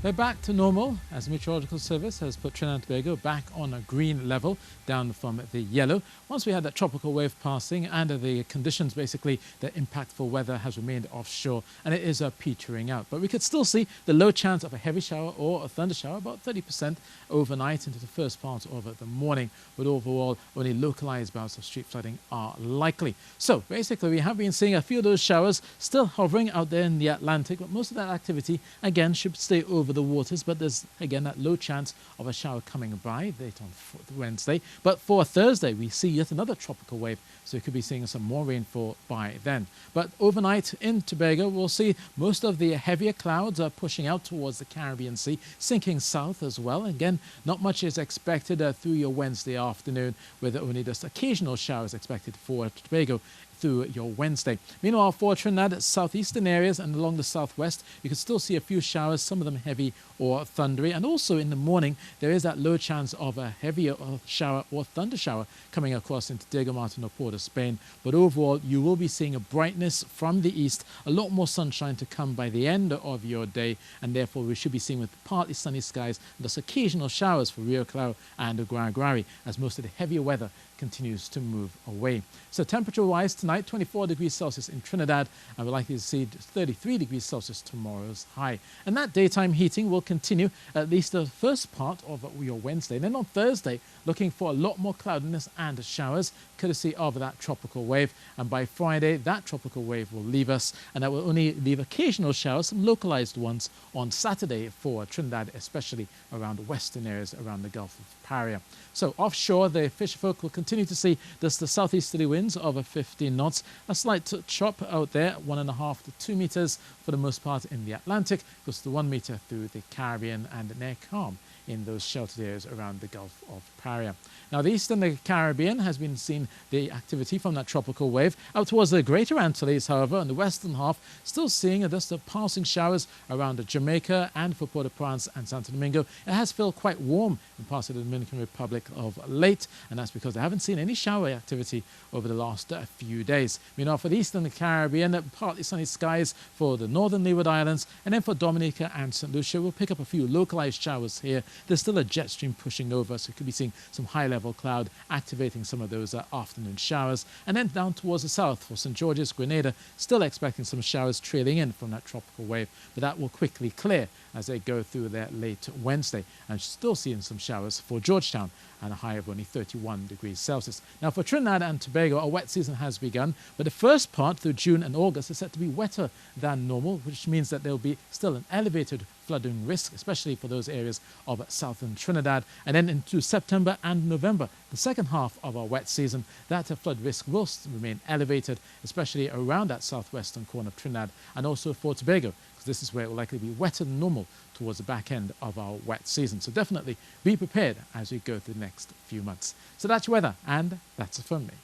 We're back to normal as the Meteorological Service has put Trinidad and Tobago back on a green level, down from the yellow. Once we had that tropical wave passing and the conditions, basically the impactful weather has remained offshore and it is petering out. But we could still see the low chance of a heavy shower or a thunder shower, about 30% overnight into the first part of the morning. But overall, only localized bouts of street flooding are likely. So basically, we have been seeing a few of those showers still hovering out there in the Atlantic, but most of that activity, again, should stay over the waters, but there's again that low chance of a shower coming by late on Wednesday. But for Thursday, we see yet another tropical wave, so we could be seeing some more rainfall by then. But overnight in Tobago, we'll see most of the heavier clouds are pushing out towards the Caribbean Sea, sinking south as well. Again, not much is expected through your Wednesday afternoon, with only just occasional showers expected for Tobago through your Wednesday. Meanwhile, for Trinidad, southeastern areas and along the southwest, you can still see a few showers, some of them heavy or thundery. And also in the morning, there is that low chance of a heavier shower or thunder shower coming across into Diego Martin or Port of Spain. But overall, you will be seeing a brightness from the east, a lot more sunshine to come by the end of your day. And therefore, we should be seeing with partly sunny skies and just occasional showers for Rio Claro and Guaraguari, as most of the heavier weather continues to move away. So temperature-wise, tonight, 24 degrees Celsius in Trinidad, and we're likely to see 33 degrees Celsius tomorrow's high. And that daytime heating will continue at least the first part of your Wednesday. And then on Thursday, looking for a lot more cloudiness and showers, courtesy of that tropical wave. And by Friday, that tropical wave will leave us, and that will only leave occasional showers, some localized ones, on Saturday for Trinidad, especially around western areas around the Gulf of Paria. So offshore, the fisherfolk will continue to see the southeasterly winds of 15 knots, a slight chop out there, 1.5 to 2 meters for the most part in the Atlantic, close to 1 meter through the Caribbean, and near calm in those sheltered areas around the Gulf of Paria. Now, the eastern Caribbean has been seeing the activity from that tropical wave. Out towards the Greater Antilles, however, in the western half, still seeing just the passing showers around Jamaica and for Port-au-Prince and Santo Domingo. It has felt quite warm in parts of the Dominican Republic of late, and that's because they haven't seen any shower activity over the last few days. Meanwhile, for the eastern Caribbean, partly sunny skies for the northern Leeward Islands, and then for Dominica and St. Lucia, we'll pick up a few localized showers here. There's still a jet stream pushing over, so you could be seeing some high-level cloud activating some of those afternoon showers. And then down towards the south for St. George's, Grenada, still expecting some showers trailing in from that tropical wave, but that will quickly clear as they go through their late Wednesday. And still seeing some showers for Georgetown and a high of only 31 degrees Celsius. Now, for Trinidad and Tobago, a wet season has begun, but the first part through June and August is set to be wetter than normal, which means that there will be still an elevated flooding risk, especially for those areas of southern Trinidad. And then into September and November, the second half of our wet season, that flood risk will remain elevated, especially around that southwestern corner of Trinidad and also for Tobago, because this is where it will likely be wetter than normal towards the back end of our wet season. So definitely be prepared as we go through the next few months. So that's your weather, and that's it from me.